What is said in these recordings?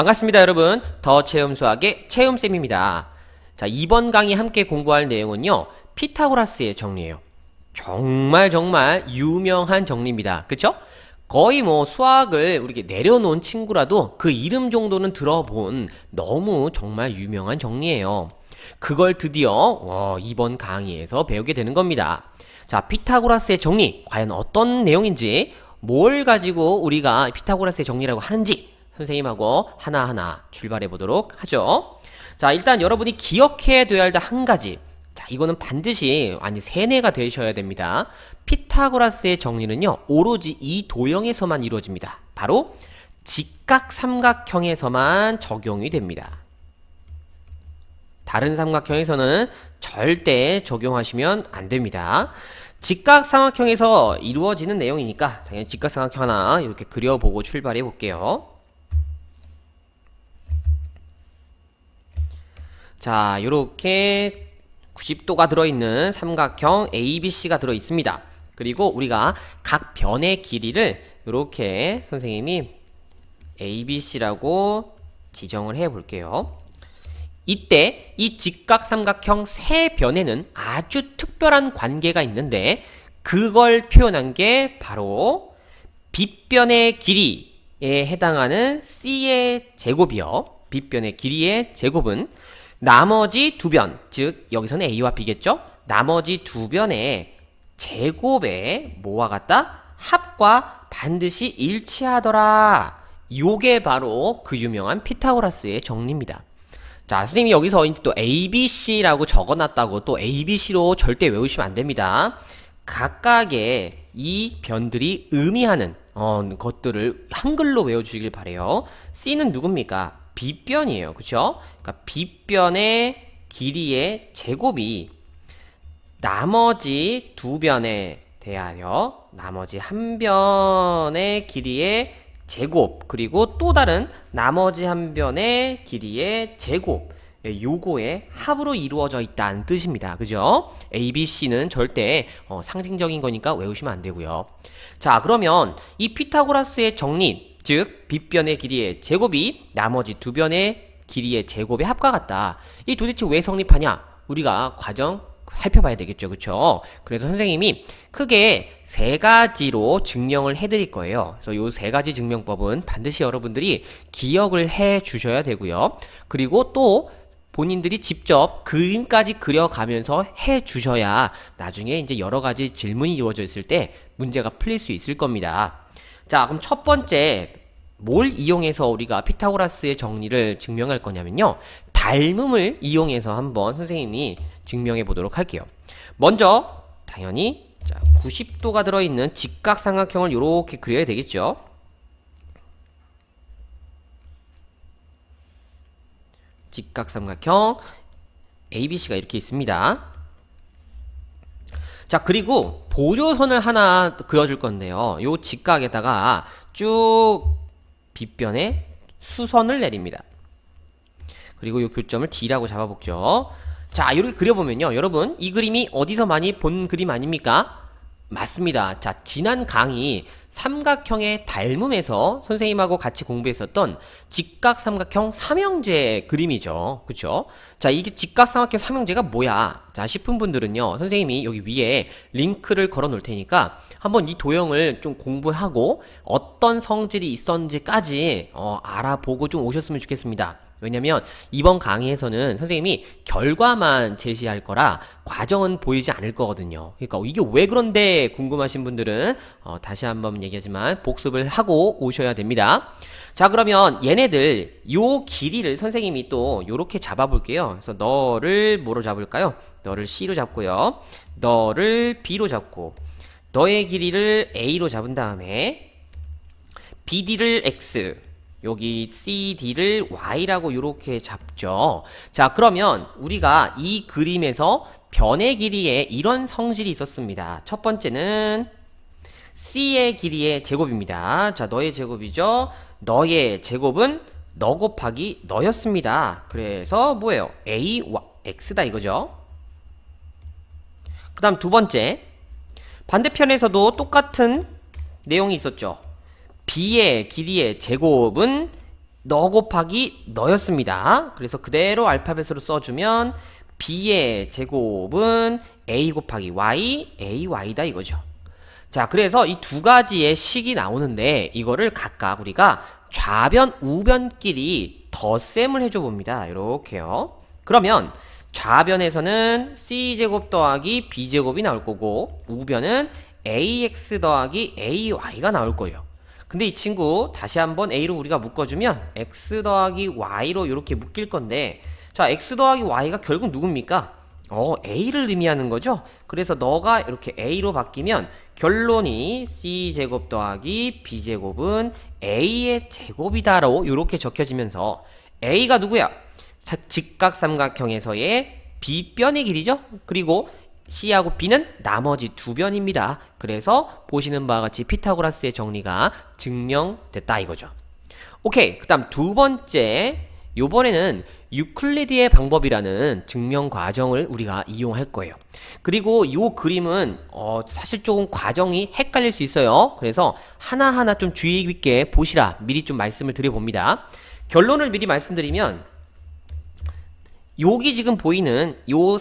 반갑습니다, 여러분. 더 체험 수학의 체험쌤입니다. 자, 이번 강의 함께 공부할 내용은요, 피타고라스의 정리예요. 정말 유명한 정리입니다. 그쵸? 거의 뭐 수학을 우리게 내려놓은 친구라도 그 이름 정도는 들어본 너무 정말 유명한 정리예요. 그걸 드디어 이번 강의에서 배우게 되는 겁니다. 자, 피타고라스의 정리, 과연 어떤 내용인지, 뭘 가지고 우리가 피타고라스의 정리라고 하는지 선생님하고 하나하나 출발해 보도록 하죠. 자, 일단 여러분이 기억해야 할 한 가지. 자, 이거는 반드시 세뇌가 되셔야 됩니다. 피타고라스의 정리는요, 오로지 이 도형에서만 이루어집니다. 바로 직각삼각형에서만 적용이 됩니다. 다른 삼각형에서는 절대 적용하시면 안 됩니다. 직각삼각형에서 이루어지는 내용이니까 당연히 직각삼각형 하나 이렇게 그려보고 출발해 볼게요. 자, 요렇게 90도가 들어있는 삼각형 ABC가 들어있습니다. 그리고 우리가 각 변의 길이를 요렇게 선생님이 ABC라고 지정을 해 볼게요. 이때 이 직각삼각형 세 변에는 아주 특별한 관계가 있는데 그걸 표현한 게 바로 빗변의 길이에 해당하는 C의 제곱이요. 빗변의 길이의 제곱은 나머지 두 변, 즉 여기서는 A와 B겠죠? 나머지 두 변의 제곱의 뭐와 같다? 합과 반드시 일치하더라. 요게 바로 그 유명한 피타고라스의 정리입니다. 자, 선생님이 여기서 또 ABC라고 적어놨다고 또 ABC로 절대 외우시면 안 됩니다. 각각의 이 변들이 의미하는 것들을 한글로 외워주시길 바래요. C는 누굽니까? 빗변이에요. 그쵸? 그러니까 빗변의 길이의 제곱이 나머지 두 변에 대하여 나머지 한 변의 길이의 제곱, 그리고 또 다른 나머지 한 변의 길이의 제곱, 요거의 합으로 이루어져 있다는 뜻입니다. 그죠? ABC는 절대 상징적인 거니까 외우시면 안 되고요. 자, 그러면 이 피타고라스의 정리, 즉 빗변의 길이의 제곱이 나머지 두 변의 길이의 제곱의 합과 같다. 이 도대체 왜 성립하냐? 우리가 과정 살펴봐야 되겠죠. 그쵸? 그래서 선생님이 크게 세 가지로 증명을 해드릴 거예요. 그래서 요 세 가지 증명법은 반드시 여러분들이 기억을 해 주셔야 되고요. 그리고 또 본인들이 직접 그림까지 그려가면서 해 주셔야 나중에 이제 여러 가지 질문이 이루어져 있을 때 문제가 풀릴 수 있을 겁니다. 자, 그럼 첫 번째 뭘 이용해서 우리가 피타고라스의 정리를 증명할 거냐면요, 닮음을 이용해서 한번 선생님이 증명해 보도록 할게요. 먼저 당연히 90도가 들어있는 직각삼각형을 이렇게 그려야 되겠죠. 직각삼각형 ABC가 이렇게 있습니다. 자, 그리고 보조선을 하나 그려줄 건데요, 요 직각에다가 쭉 빗변에 수선을 내립니다. 그리고 요 교점을 D라고 잡아볼게요. 자, 이렇게 그려보면요, 여러분 이 그림이 어디서 많이 본 그림 아닙니까? 맞습니다. 자, 지난 강의 삼각형의 닮음에서 선생님하고 같이 공부했었던 직각삼각형 삼형제 그림이죠. 그쵸? 자, 이게 직각삼각형 삼형제가 뭐야? 자, 싶은 분들은요, 선생님이 여기 위에 링크를 걸어 놓을 테니까 한번 이 도형을 좀 공부하고 어떤 성질이 있었는지까지 알아보고 좀 오셨으면 좋겠습니다. 왜냐면 이번 강의에서는 선생님이 결과만 제시할 거라 과정은 보이지 않을 거거든요. 그러니까 이게 왜 그런데 궁금하신 분들은 다시 한번 얘기하지만 복습을 하고 오셔야 됩니다. 자, 그러면 얘네들 요 길이를 선생님이 또 요렇게 잡아볼게요. 그래서 너를 뭐로 잡을까요? 너를 C로 잡고요, 너를 B로 잡고, 너의 길이를 A로 잡은 다음에 BD를 X, 여기 CD를 Y라고 이렇게 잡죠. 자, 그러면 우리가 이 그림에서 변의 길이에 이런 성질이 있었습니다. 첫 번째는 C의 길이의 제곱입니다. 자, 너의 제곱이죠. 너의 제곱은 너 곱하기 너였습니다. 그래서 뭐예요? A, X다 이거죠. 그 다음 두 번째, 반대편에서도 똑같은 내용이 있었죠. B의 길이의 제곱은 너 곱하기 너였습니다. 그래서 그대로 알파벳으로 써주면 b의 제곱은 a 곱하기 y, ay다 이거죠. 자, 그래서 이 두 가지의 식이 나오는데 이거를 각각 우리가 좌변, 우변끼리 덧셈을 해줘 봅니다. 이렇게요. 그러면 좌변에서는 c제곱 더하기 b제곱이 나올 거고 우변은 ax 더하기 ay가 나올 거예요. 근데 이 친구 다시 한번 a로 우리가 묶어주면 x 더하기 y로 이렇게 묶일 건데 자, x 더하기 y가 결국 누굽니까? a를 의미하는 거죠. 그래서 너가 이렇게 a로 바뀌면 결론이 c제곱 더하기 b제곱은 a의 제곱이다로 이렇게 적혀지면서 a가 누구야? 직각삼각형에서의 b변의 길이죠. 그리고 C하고 B는 나머지 두 변입니다. 그래서 보시는 바와 같이 피타고라스의 정리가 증명됐다 이거죠. 오케이. 그 다음 두 번째, 요번에는 유클리드의 방법이라는 증명 과정을 우리가 이용할 거예요. 그리고 요 그림은 사실 조금 과정이 헷갈릴 수 있어요. 그래서 하나하나 좀 주의 깊게 보시라 미리 좀 말씀을 드려봅니다. 결론을 미리 말씀드리면 여기 지금 보이는 요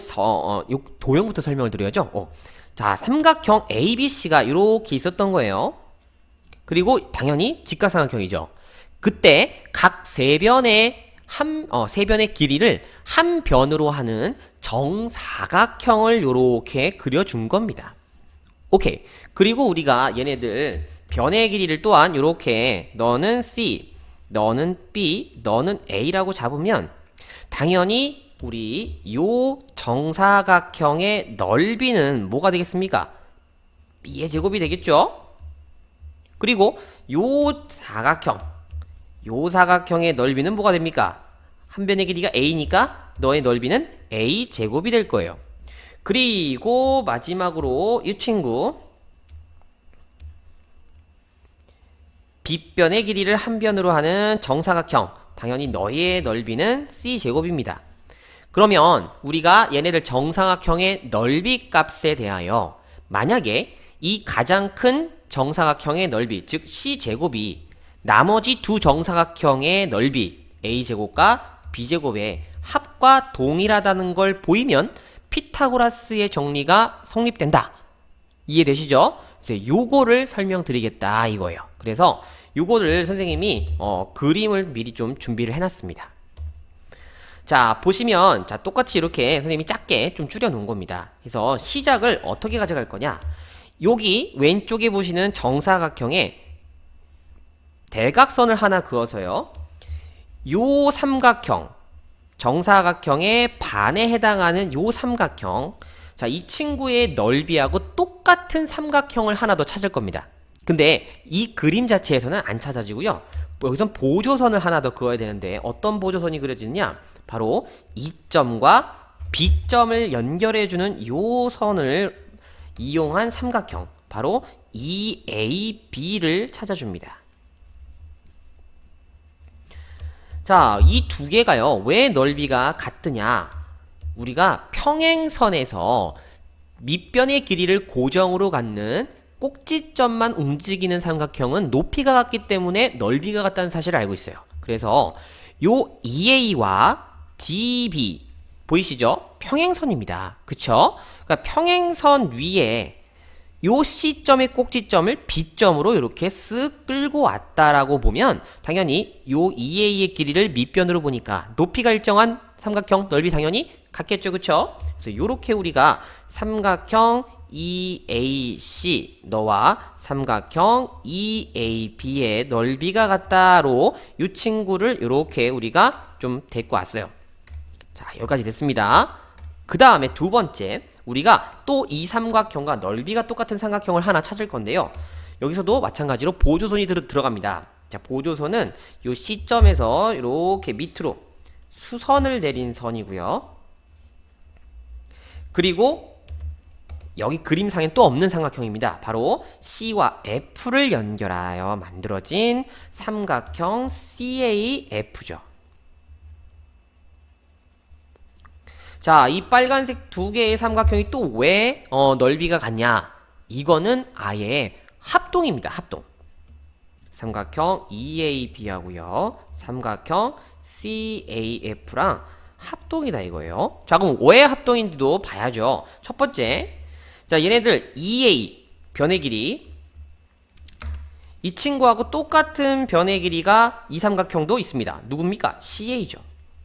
도형부터 설명을 드려야죠. 자, 삼각형 ABC가 이렇게 있었던 거예요. 그리고 당연히 직각삼각형이죠. 그때 각 세 변의 세 변의 길이를 한 변으로 하는 정사각형을 요렇게 그려준 겁니다. 오케이. 그리고 우리가 얘네들 변의 길이를 또한 요렇게 너는 C, 너는 B, 너는 A라고 잡으면 당연히 우리 요 정사각형의 넓이는 뭐가 되겠습니까? B의 제곱이 되겠죠? 그리고 요 사각형의 넓이는 뭐가 됩니까? 한 변의 길이가 A니까 너의 넓이는 A 제곱이 될 거예요. 그리고 마지막으로 이 친구 B변의 길이를 한 변으로 하는 정사각형, 당연히 너의 넓이는 C 제곱입니다. 그러면 우리가 얘네들 정사각형의 넓이 값에 대하여 만약에 이 가장 큰 정사각형의 넓이, 즉 C제곱이 나머지 두 정사각형의 넓이 A제곱과 B제곱의 합과 동일하다는 걸 보이면 피타고라스의 정리가 성립된다. 이해되시죠? 그래서 요거를 설명드리겠다 이거예요. 그래서 요거를 선생님이 그림을 미리 좀 준비를 해놨습니다. 자, 보시면 자 똑같이 이렇게 선생님이 작게 좀 줄여놓은 겁니다. 그래서 시작을 어떻게 가져갈 거냐, 여기 왼쪽에 보시는 정사각형에 대각선을 하나 그어서요, 요 삼각형, 정사각형의 반에 해당하는 요 삼각형, 자, 이 친구의 넓이하고 똑같은 삼각형을 하나 더 찾을 겁니다. 근데 이 그림 자체에서는 안 찾아지고요, 여기선 보조선을 하나 더 그어야 되는데 어떤 보조선이 그려지느냐, 바로 E점과 B점을 연결해주는 요 선을 이용한 삼각형, 바로 EAB를 찾아줍니다. 자, 이 두 개가요, 왜 넓이가 같으냐, 우리가 평행선에서 밑변의 길이를 고정으로 갖는 꼭지점만 움직이는 삼각형은 높이가 같기 때문에 넓이가 같다는 사실을 알고 있어요. 그래서 요 EA와 DB 보이시죠? 평행선입니다. 그쵸? 그러니까 평행선 위에 요 C점의 꼭지점을 B점으로 이렇게 쓱 끌고 왔다라고 보면 당연히 요 EA의 길이를 밑변으로 보니까 높이가 일정한 삼각형 넓이 당연히 같겠죠. 그쵸? 그래서 요렇게 우리가 삼각형 EAC 너와 삼각형 EAB의 넓이가 같다로 이 친구를 이렇게 우리가 좀 데리고 왔어요. 자, 여기까지 됐습니다. 그 다음에 두 번째, 우리가 또 이 삼각형과 넓이가 똑같은 삼각형을 하나 찾을 건데요, 여기서도 마찬가지로 보조선이 들어갑니다. 자, 보조선은 이 C점에서 이렇게 밑으로 수선을 내린 선이고요, 그리고 여기 그림상엔 또 없는 삼각형입니다. 바로 C와 F를 연결하여 만들어진 삼각형 CAF죠. 자, 이 빨간색 두 개의 삼각형이 또 왜 넓이가 같냐? 이거는 아예 합동입니다. 합동. 삼각형 EAB 하고요. 삼각형 CAF랑 합동이다 이거예요. 자, 그럼 왜 합동인지도 봐야죠. 첫 번째, 자, 얘네들 EA 변의 길이 이 친구하고 똑같은 변의 길이가 이 삼각형도 있습니다. 누굽니까? CA죠.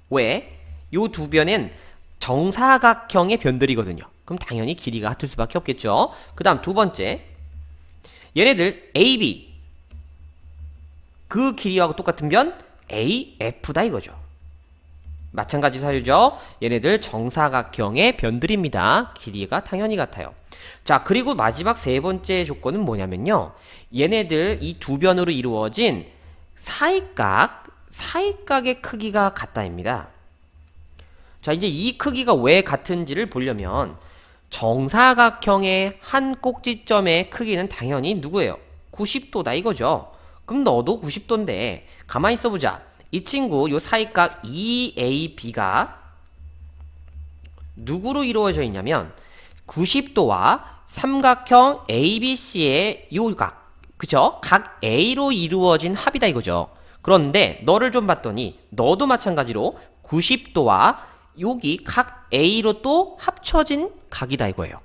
왜? 요 두 변은 정사각형의 변들이거든요. 그럼 당연히 길이가 같을 수밖에 없겠죠. 그 다음 두 번째, 얘네들 AB 그 길이하고 똑같은 변 AF다 이거죠. 마찬가지 사유죠. 얘네들 정사각형의 변들입니다. 길이가 당연히 같아요. 자, 그리고 마지막 세 번째 조건은 뭐냐면요. 얘네들 이 두 변으로 이루어진 사익각의 크기가 같다입니다. 자, 이제 이 크기가 왜 같은지를 보려면 정사각형의 한 꼭지점의 크기는 당연히 누구예요? 90도다 이거죠. 그럼 너도 90도인데 가만히 있어보자. 이 친구 요 사익각 EAB가 누구로 이루어져 있냐면 90도와 삼각형 ABC의 요 각, 그죠? 각 A로 이루어진 합이다 이거죠. 그런데 너를 좀 봤더니 너도 마찬가지로 90도와 여기 각 A로 또 합쳐진 각이다 이거예요.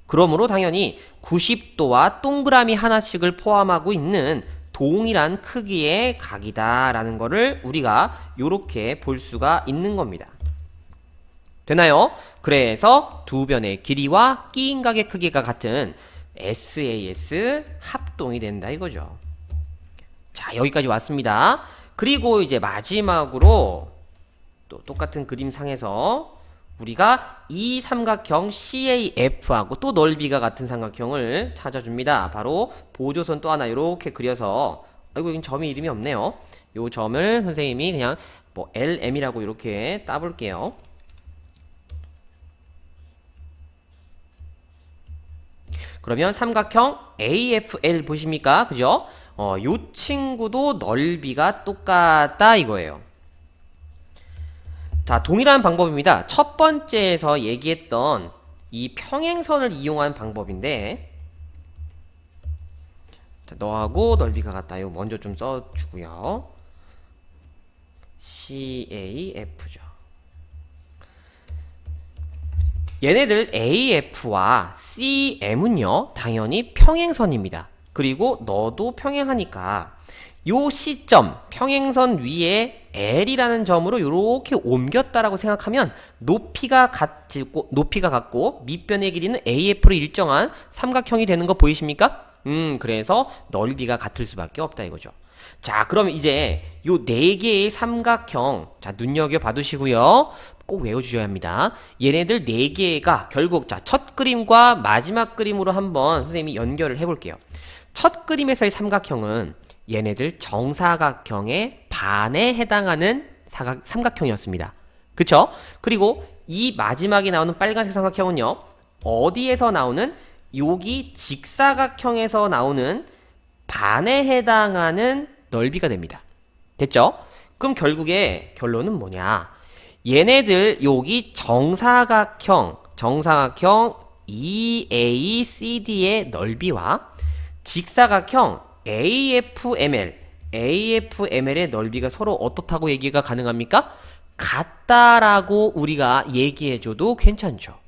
그러므로 당연히 90도와 동그라미 하나씩을 포함하고 있는 동일한 크기의 각이다 라는 거를 우리가 요렇게 볼 수가 있는 겁니다. 되나요? 그래서 두 변의 길이와 끼인 각의 크기가 같은 SAS 합동이 된다 이거죠. 자, 여기까지 왔습니다. 그리고 이제 마지막으로 또 똑같은 그림상에서 우리가 이 삼각형 CAF하고 또 넓이가 같은 삼각형을 찾아줍니다. 바로 보조선 또 하나 이렇게 그려서, 아이고 여긴 점이 이름이 없네요. 요 점을 선생님이 그냥 뭐 LM이라고 이렇게 따볼게요. 그러면 삼각형 AFL 보십니까? 그죠? 요 친구도 넓이가 똑같다 이거예요. 자, 동일한 방법입니다. 첫 번째에서 얘기했던 이 평행선을 이용한 방법인데, 자, 너하고 넓이가 같다. 이거 먼저 좀 써주고요. CAF죠. 얘네들 AF와 CM은요, 당연히 평행선입니다. 그리고 너도 평행하니까 요 시점, 평행선 위에 L이라는 점으로 이렇게 옮겼다라고 생각하면 높이가 같고 밑변의 길이는 AF로 일정한 삼각형이 되는 거 보이십니까? 그래서 넓이가 같을 수밖에 없다 이거죠. 자, 그럼 이제 요 네 개의 삼각형, 자, 눈여겨 봐두시고요. 꼭 외워주셔야 합니다. 얘네들 네 개가 결국, 자, 첫 그림과 마지막 그림으로 한번 선생님이 연결을 해볼게요. 첫 그림에서의 삼각형은 얘네들 정사각형의 반에 해당하는 삼각형이었습니다. 그쵸? 그리고 이 마지막에 나오는 빨간색 삼각형은요, 어디에서 나오는, 여기 직사각형에서 나오는 반에 해당하는 넓이가 됩니다. 됐죠? 그럼 결국에 결론은 뭐냐? 얘네들 여기 정사각형 EACD의 넓이와 직사각형 AFML의 넓이가 서로 어떻다고 얘기가 가능합니까? 같다라고 우리가 얘기해줘도 괜찮죠.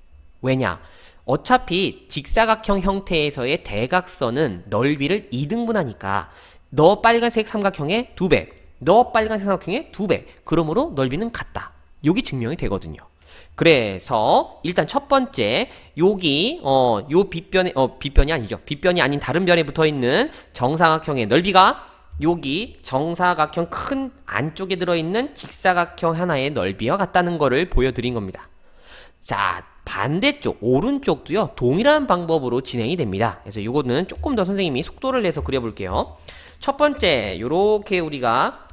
왜냐? 어차피 직사각형 형태에서의 대각선은 넓이를 2등분하니까 너 빨간색 삼각형의 2배, 너 빨간색 삼각형의 2배, 그러므로 넓이는 같다. 여기 증명이 되거든요. 그래서 일단 첫 번째, 여기 요 빗변이 아닌 다른 변에 붙어있는 정사각형의 넓이가 여기 정사각형 큰 안쪽에 들어있는 직사각형 하나의 넓이와 같다는 거를 보여드린 겁니다. 자, 반대쪽 오른쪽도요 동일한 방법으로 진행이 됩니다. 그래서 이거는 조금 더 선생님이 속도를 내서 그려볼게요. 첫 번째, 요렇게 우리가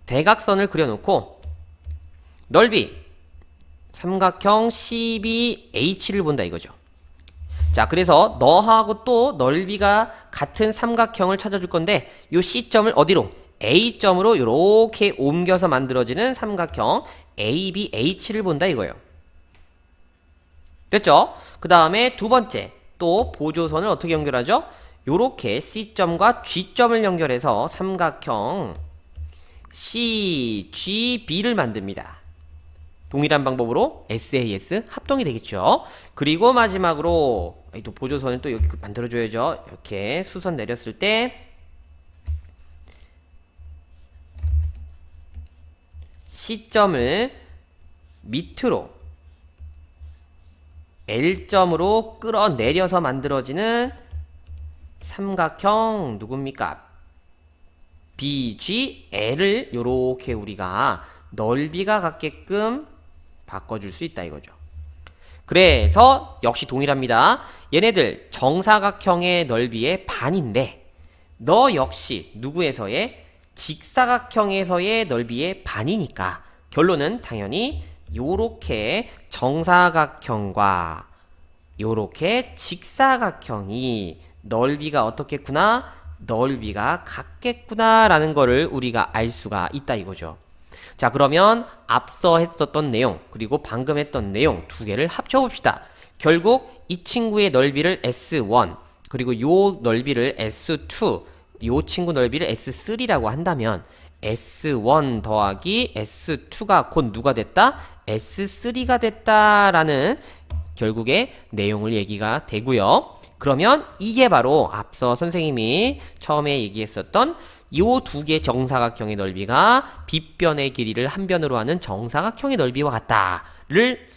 대각선을 그려놓고 넓이 삼각형 CBH를 본다 이거죠. 자, 그래서 너하고 또 넓이가 같은 삼각형을 찾아줄 건데 요 C점을 어디로? A점으로 요렇게 옮겨서 만들어지는 삼각형 ABH를 본다 이거예요. 됐죠? 그 다음에 두 번째, 또 보조선을 어떻게 연결하죠? 요렇게 C점과 G점을 연결해서 삼각형 CGB를 만듭니다. 동일한 방법으로 SAS 합동이 되겠죠. 그리고 마지막으로 또 보조선을 또 여기 만들어줘야죠. 이렇게 수선 내렸을 때 C점을 밑으로 L점으로 끌어내려서 만들어지는 삼각형 누굽니까? BGL을 요렇게 우리가 넓이가 같게끔 바꿔줄 수 있다 이거죠. 그래서 역시 동일합니다. 얘네들 정사각형의 넓이의 반인데 너 역시 누구에서의 직사각형에서의 넓이의 반이니까 결론은 당연히 요렇게 정사각형과 요렇게 직사각형이 넓이가 어떻겠구나? 넓이가 같겠구나 라는 거를 우리가 알 수가 있다 이거죠. 자, 그러면 앞서 했었던 내용 그리고 방금 했던 내용 두 개를 합쳐봅시다. 결국 이 친구의 넓이를 S1 그리고 요 넓이를 S2 요 친구 넓이를 S3라고 한다면 S1 더하기 S2가 곧 누가 됐다? S3가 됐다라는 결국의 내용을 얘기가 되고요. 그러면 이게 바로 앞서 선생님이 처음에 얘기했었던 요 두 개 정사각형의 넓이가 빗변의 길이를 한 변으로 하는 정사각형의 넓이와 같다를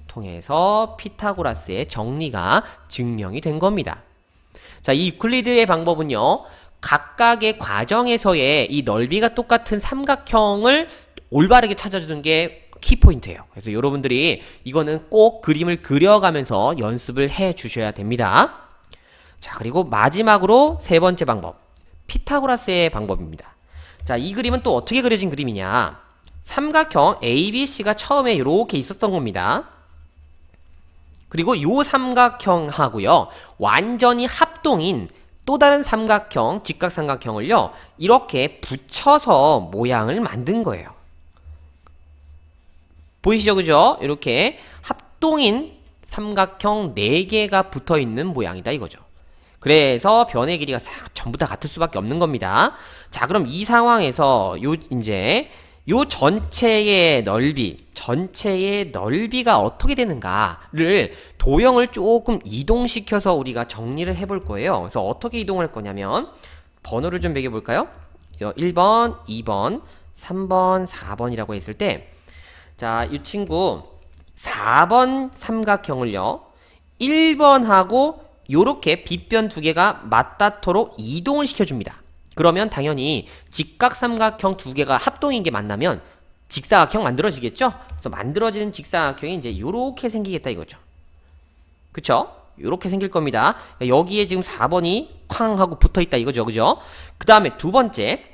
통해서 피타고라스의 정리가 증명이 된 겁니다. 자, 이 유클리드의 방법은요. 각각의 과정에서의 이 넓이가 똑같은 삼각형을 올바르게 찾아주는 게 키포인트예요. 그래서 여러분들이 이거는 꼭 그림을 그려가면서 연습을 해 주셔야 됩니다. 자, 그리고 마지막으로 세 번째 방법. 피타고라스의 방법입니다. 자, 이 그림은 또 어떻게 그려진 그림이냐. 삼각형 ABC가 처음에 이렇게 있었던 겁니다. 그리고 요 삼각형하고요. 완전히 합동인 또 다른 삼각형, 직각삼각형을요. 이렇게 붙여서 모양을 만든 거예요. 보이시죠? 그죠? 이렇게 합동인 삼각형 4개가 붙어있는 모양이다 이거죠. 그래서 변의 길이가 전부 다 같을 수밖에 없는 겁니다. 자, 그럼 이 상황에서 요 전체의 넓이가 어떻게 되는가를 도형을 조금 이동시켜서 우리가 정리를 해볼 거예요. 그래서 어떻게 이동할 거냐면 번호를 좀 매겨볼까요? 1번, 2번, 3번, 4번이라고 했을 때 자, 이 친구 4번 삼각형을요 1번하고 요렇게 빗변 두 개가 맞닿도록 이동을 시켜줍니다. 그러면 당연히 직각삼각형 두 개가 합동인 게 만나면 직사각형 만들어지겠죠? 그래서 만들어지는 직사각형이 이제 요렇게 생기겠다 이거죠. 그쵸? 요렇게 생길 겁니다. 여기에 지금 4번이 쾅 하고 붙어 있다 이거죠. 그죠? 그 다음에 두 번째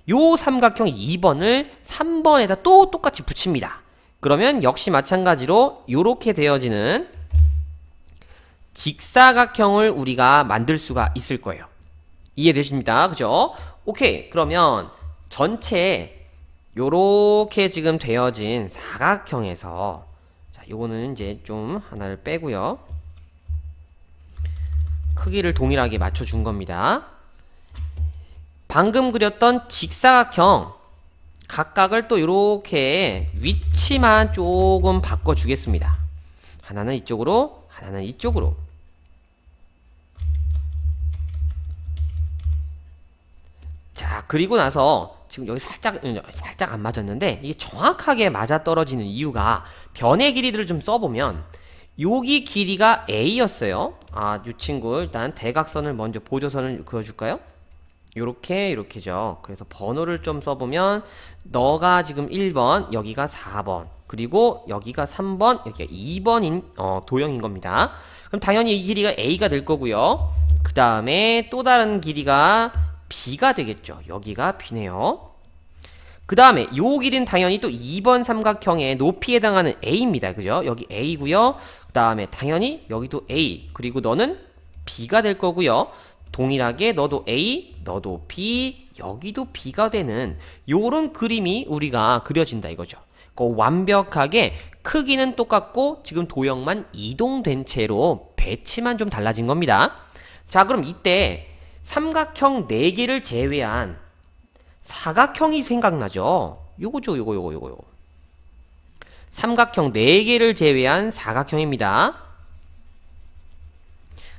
요 삼각형 2번을 3번에다 또 똑같이 붙입니다. 그러면 역시 마찬가지로 요렇게 되어지는 직사각형을 우리가 만들 수가 있을 거예요. 이해되십니까? 그죠? 오케이. 그러면 전체 요렇게 지금 되어진 사각형에서 자, 요거는 이제 좀 하나를 빼고요. 크기를 동일하게 맞춰준 겁니다. 방금 그렸던 직사각형 각각을 또 요렇게 위치만 조금 바꿔주겠습니다. 하나는 이쪽으로, 하나는 이쪽으로. 자, 그리고 나서 지금 여기 살짝 안 맞았는데 이게 정확하게 맞아떨어지는 이유가 변의 길이들을 좀 써보면 여기 길이가 A였어요. 아, 이 친구 일단 대각선을 먼저 보조선을 그어줄까요? 요렇게죠. 그래서 번호를 좀 써보면 너가 지금 1번, 여기가 4번, 그리고 여기가 3번, 여기가 2번인 도형인 겁니다. 그럼 당연히 이 길이가 A가 될 거고요. 그 다음에 또 다른 길이가 B가 되겠죠. 여기가 B네요. 그 다음에 요 길이는 당연히 또 2번 삼각형의 높이에 해당하는 A입니다. 그죠? 여기 A고요. 그 다음에 당연히 여기도 A, 그리고 너는 B가 될 거고요. 동일하게 너도 A, 너도 B, 여기도 B가 되는 요런 그림이 우리가 그려진다 이거죠. 완벽하게 크기는 똑같고 지금 도형만 이동된 채로 배치만 좀 달라진 겁니다. 자, 그럼 이때 삼각형 4개를 제외한 사각형이 생각나죠? 요거죠, 요거. 삼각형 4개를 제외한 사각형입니다.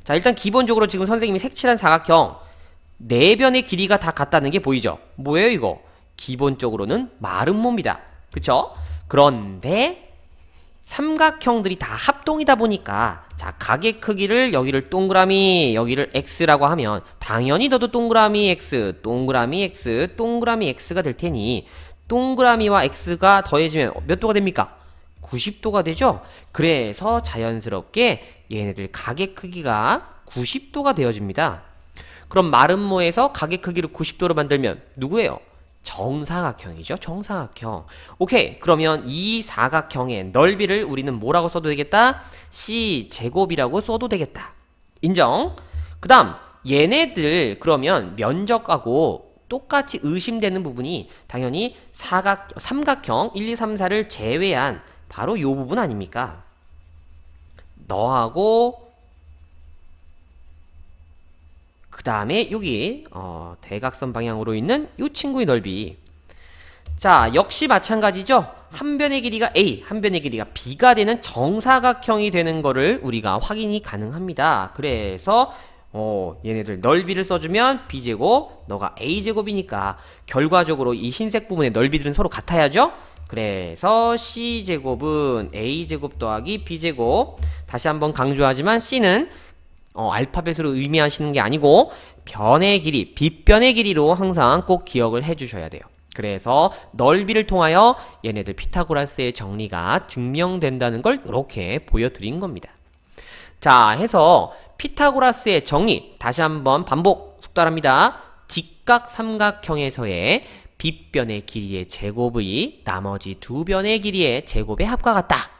자, 일단 기본적으로 지금 선생님이 색칠한 사각형 4변의 길이가 다 같다는 게 보이죠? 뭐예요, 이거? 기본적으로는 마름모입니다. 그쵸? 그런데 삼각형들이 다 합동이다 보니까 자, 각의 크기를 여기를 동그라미, 여기를 x라고 하면 당연히 너도 동그라미 x, 동그라미 x, 동그라미 x가 될 테니 동그라미와 x가 더해지면 몇 도가 됩니까? 90도가 되죠? 그래서 자연스럽게 얘네들 각의 크기가 90도가 되어집니다. 그럼 마름모에서 각의 크기를 90도로 만들면 누구예요? 정사각형이죠. 정사각형. 오케이. 그러면 이 사각형의 넓이를 우리는 뭐라고 써도 되겠다? C제곱이라고 써도 되겠다. 인정? 그 다음 얘네들 그러면 면적하고 똑같이 의심되는 부분이 당연히 삼각형 1, 2, 3, 4를 제외한 바로 요 부분 아닙니까? 너하고 그 다음에 여기 대각선 방향으로 있는 이 친구의 넓이. 자, 역시 마찬가지죠. 한 변의 길이가 A, 한 변의 길이가 B가 되는 정사각형이 되는 거를 우리가 확인이 가능합니다. 그래서 얘네들 넓이를 써주면 B제곱, 너가 A제곱이니까 결과적으로 이 흰색 부분의 넓이들은 서로 같아야죠. 그래서 C제곱은 A제곱 더하기 B제곱. 다시 한번 강조하지만 C는 알파벳으로 의미하시는 게 아니고 변의 길이, 빗변의 길이로 항상 꼭 기억을 해주셔야 돼요. 그래서 넓이를 통하여 얘네들 피타고라스의 정리가 증명된다는 걸 이렇게 보여드린 겁니다. 자, 해서 피타고라스의 정리 다시 한번 반복 숙달합니다. 직각삼각형에서의 빗변의 길이의 제곱이 나머지 두 변의 길이의 제곱의 합과 같다.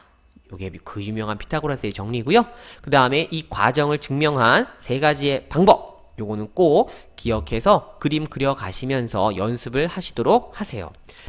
이게 그 유명한 피타고라스의 정리고요. 그 다음에 이 과정을 증명한 3가지의 방법, 요거는 꼭 기억해서 그림 그려 가시면서 연습을 하시도록 하세요.